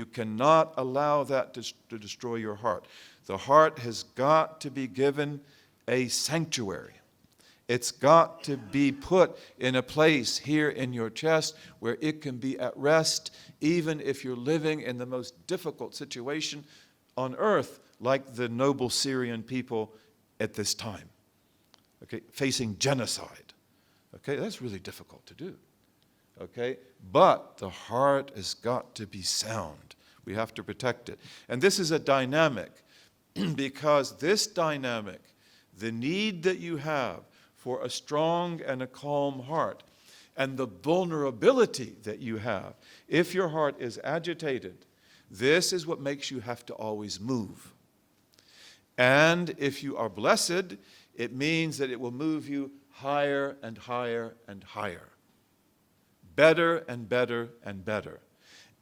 You cannot allow that to destroy your heart. The heart has got to be given a sanctuary. It's got to be put in a place here in your chest where it can be at rest, even if you're living in the most difficult situation on earth, like the noble Syrian people at this time, okay, facing genocide. Okay, that's really difficult to do. Okay, but the heart has got to be sound. We have to protect it. And this is a dynamic, because this dynamic, the need that you have for a strong and a calm heart, and the vulnerability that you have, if your heart is agitated, this is what makes you have to always move. And if you are blessed, it means that it will move you higher and higher and higher. Better and better and better.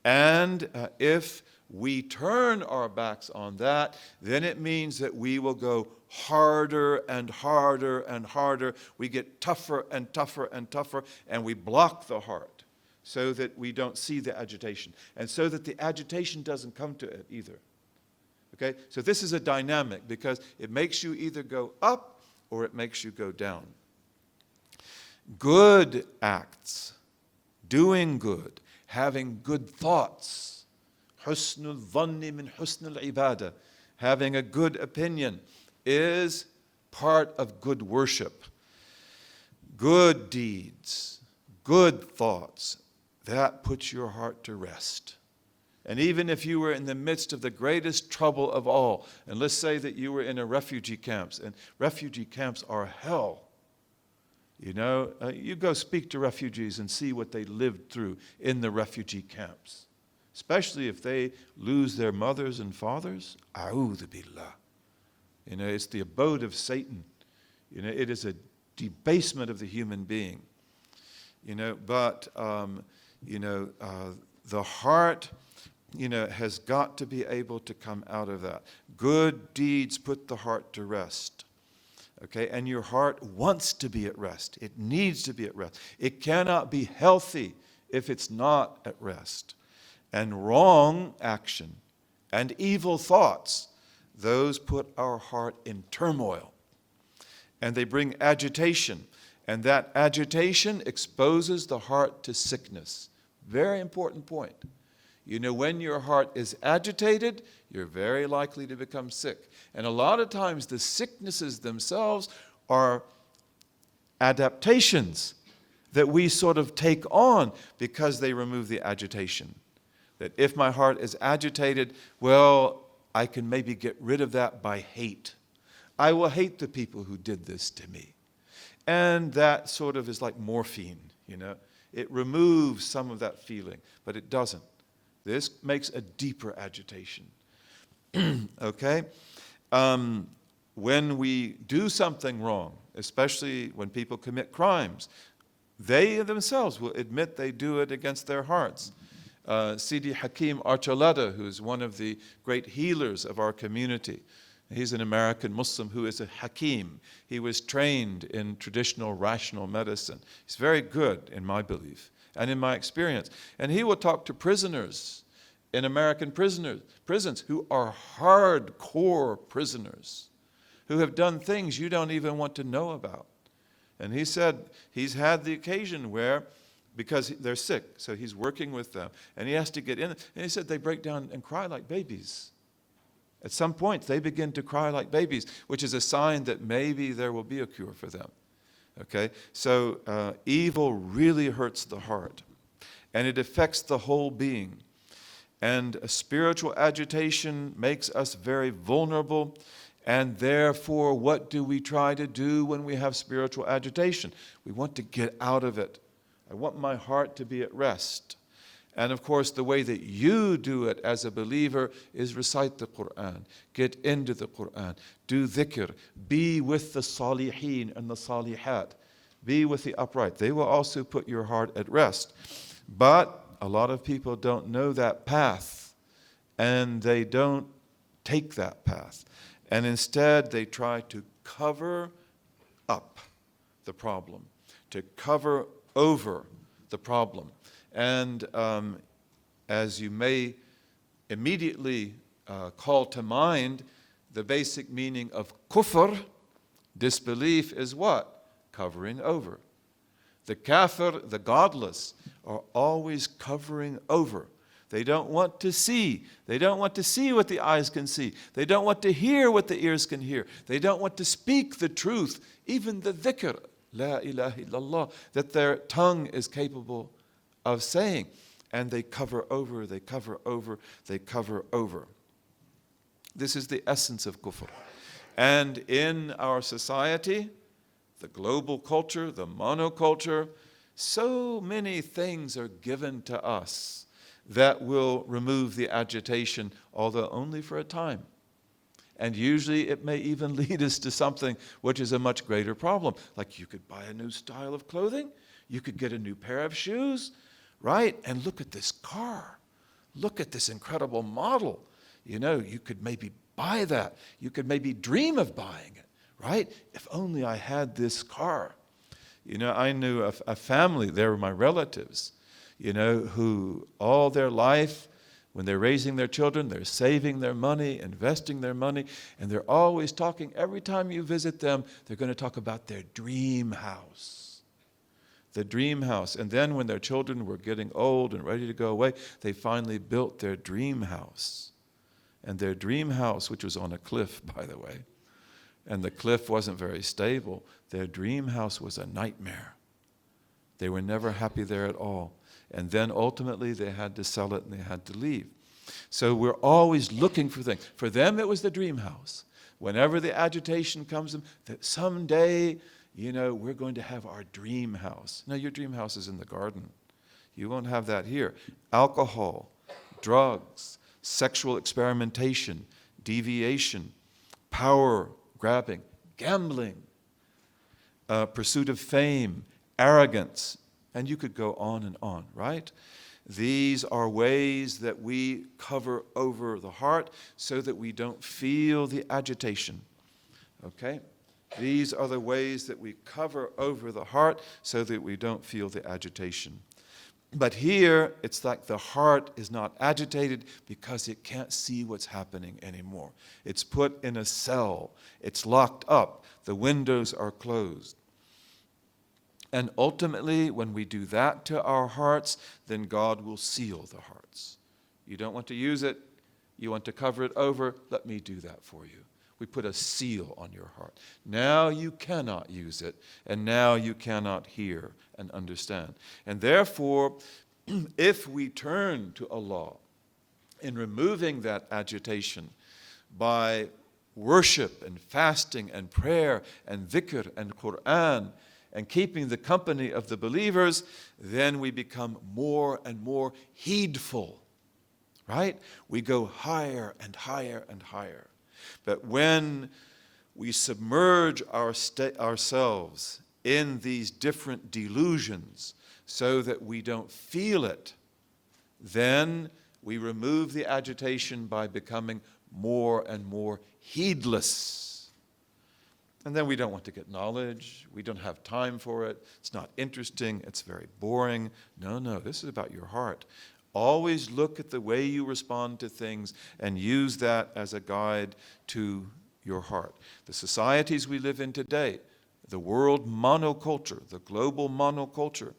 And if we turn our backs on that, then it means that we will go harder and harder and harder. We get tougher and tougher and tougher, and we block the heart so that we don't see the agitation, and so that the agitation doesn't come to it either. Okay? So this is a dynamic, because it makes you either go up or it makes you go down. Good acts, doing good, having good thoughts, husnul dhanni min husnul ibadah, having a good opinion, is part of good worship. Good deeds, good thoughts, that puts your heart to rest. And even if you were in the midst of the greatest trouble of all, and let's say that you were in a refugee camps, and refugee camps are hell. You know, you go speak to refugees and see what they lived through in the refugee camps. Especially if they lose their mothers and fathers. A'udhu billah. You know, it's the abode of Satan. You know, it is a debasement of the human being. You know, but, the heart, has got to be able to come out of that. Good deeds put the heart to rest. Okay, and your heart wants to be at rest. It needs to be at rest. It cannot be healthy if it's not at rest. And wrong action and evil thoughts, those put our heart in turmoil. And they bring agitation. And that agitation exposes the heart to sickness. Very important point. You know, when your heart is agitated, you're very likely to become sick. And a lot of times the sicknesses themselves are adaptations that we sort of take on because they remove the agitation. That if my heart is agitated, well, I can maybe get rid of that by hate. I will hate the people who did this to me. And that sort of is like morphine, you know. It removes some of that feeling, but it doesn't. This makes a deeper agitation. Okay? When we do something wrong, especially when people commit crimes, they themselves will admit they do it against their hearts. Sidi Hakim Archuleta, who is one of the great healers of our community, he's an American Muslim who is a Hakim. He was trained in traditional rational medicine. He's very good, in my belief and in my experience. And he will talk to prisoners in American prisons who are hardcore prisoners, who have done things you don't even want to know about. And he said he's had the occasion where, because they're sick, so he's working with them, and he has to get in. And he said they break down and cry like babies. At some point, they begin to cry like babies, which is a sign that maybe there will be a cure for them. Okay? So evil really hurts the heart, and it affects the whole being. And a spiritual agitation makes us very vulnerable, and therefore, what do we try to do when we have spiritual agitation? We want to get out of it. I want my heart to be at rest. And of course, the way that you do it as a believer is recite the Quran, get into the Quran, do dhikr, be with the salihin and the salihat, be with the upright. They will also put your heart at rest. But a lot of people don't know that path, and they don't take that path. And instead, they try to cover up the problem, to cover over the problem. And as you may immediately call to mind the basic meaning of kufr, disbelief, is what? Covering over. The kafir, the godless, are always covering over. They don't want to see. They don't want to see what the eyes can see. They don't want to hear what the ears can hear. They don't want to speak the truth, even the dhikr, la ilaha illallah, that their tongue is capable of saying. And they cover over, they cover over, they cover over. This is the essence of kufr. And in our society, the global culture, the monoculture, so many things are given to us that will remove the agitation, although only for a time. And usually it may even lead us to something which is a much greater problem. Like you could buy a new style of clothing, you could get a new pair of shoes, right? And look at this car. Look at this incredible model. You know, you could maybe buy that. You could maybe dream of buying it, right? If only I had this car. You know, I knew a family, they were my relatives, you know, who all their life, when they're raising their children, they're saving their money, investing their money, and they're always talking. Every time you visit them, they're going to talk about their dream house. The dream house. And then when their children were getting old and ready to go away, they finally built their dream house. And their dream house, which was on a cliff, by the way, and the cliff wasn't very stable, their dream house was a nightmare. They were never happy there at all. And then ultimately they had to sell it and they had to leave. So we're always looking for things. For them, it was the dream house. Whenever the agitation comes, that someday, you know, we're going to have our dream house. No, your dream house is in the garden. You won't have that here. Alcohol, drugs, sexual experimentation, deviation, power grabbing, gambling, pursuit of fame, arrogance, and you could go on, right? These are ways that we cover over the heart so that we don't feel the agitation, okay? These are the ways that we cover over the heart so that we don't feel the agitation. But here, it's like the heart is not agitated because it can't see what's happening anymore. It's put in a cell. It's locked up. The windows are closed. And ultimately, when we do that to our hearts, then God will seal the hearts. You don't want to use it. You want to cover it over. Let me do that for you. We put a seal on your heart. Now you cannot use it, and now you cannot hear and understand. And therefore, if we turn to Allah in removing that agitation by worship and fasting and prayer and dhikr and Qur'an and keeping the company of the believers, then we become more and more heedful, right? We go higher and higher and higher. But when we submerge ourselves in these different delusions so that we don't feel it, then we remove the agitation by becoming more and more heedless. And then we don't want to get knowledge. We don't have time for it. It's not interesting. It's very boring. No, this is about your heart. Always look at the way you respond to things and use that as a guide to your heart. The societies we live in today, the world monoculture, the global monoculture,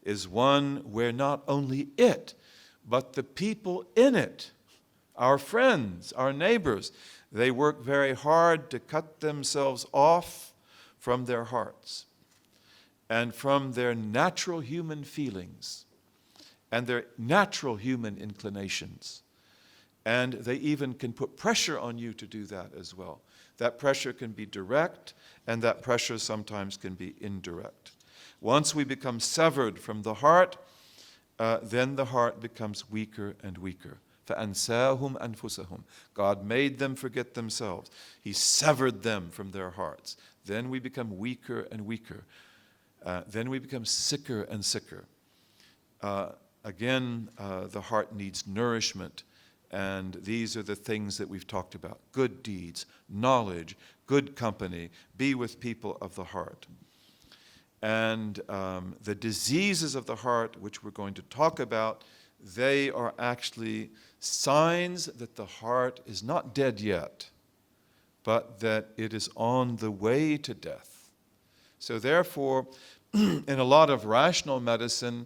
is one where not only it, but the people in it, our friends, our neighbors, they work very hard to cut themselves off from their hearts and from their natural human feelings and their natural human inclinations. And they even can put pressure on you to do that as well. That pressure can be direct, and that pressure sometimes can be indirect. Once we become severed from the heart, then the heart becomes weaker and weaker. فَأَنْسَاهُمْ أَنفُسَهُمْ. God made them forget themselves. He severed them from their hearts. Then we become weaker and weaker. Then we become sicker and sicker. Again, the heart needs nourishment, and these are the things that we've talked about. Good deeds, knowledge, good company, be with people of the heart. And the diseases of the heart, which we're going to talk about, they are actually signs that the heart is not dead yet, but that it is on the way to death. So therefore, in a lot of rational medicine,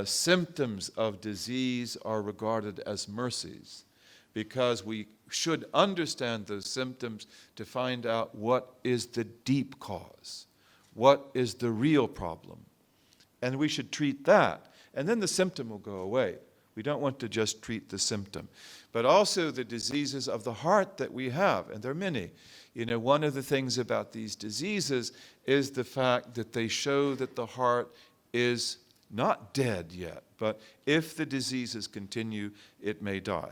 symptoms of disease are regarded as mercies, because we should understand those symptoms to find out what is the deep cause, what is the real problem. And we should treat that, and then the symptom will go away. We don't want to just treat the symptom, but also the diseases of the heart that we have, and there are many. You know, one of the things about these diseases is the fact that they show that the heart is not dead yet, but if the diseases continue, it may die.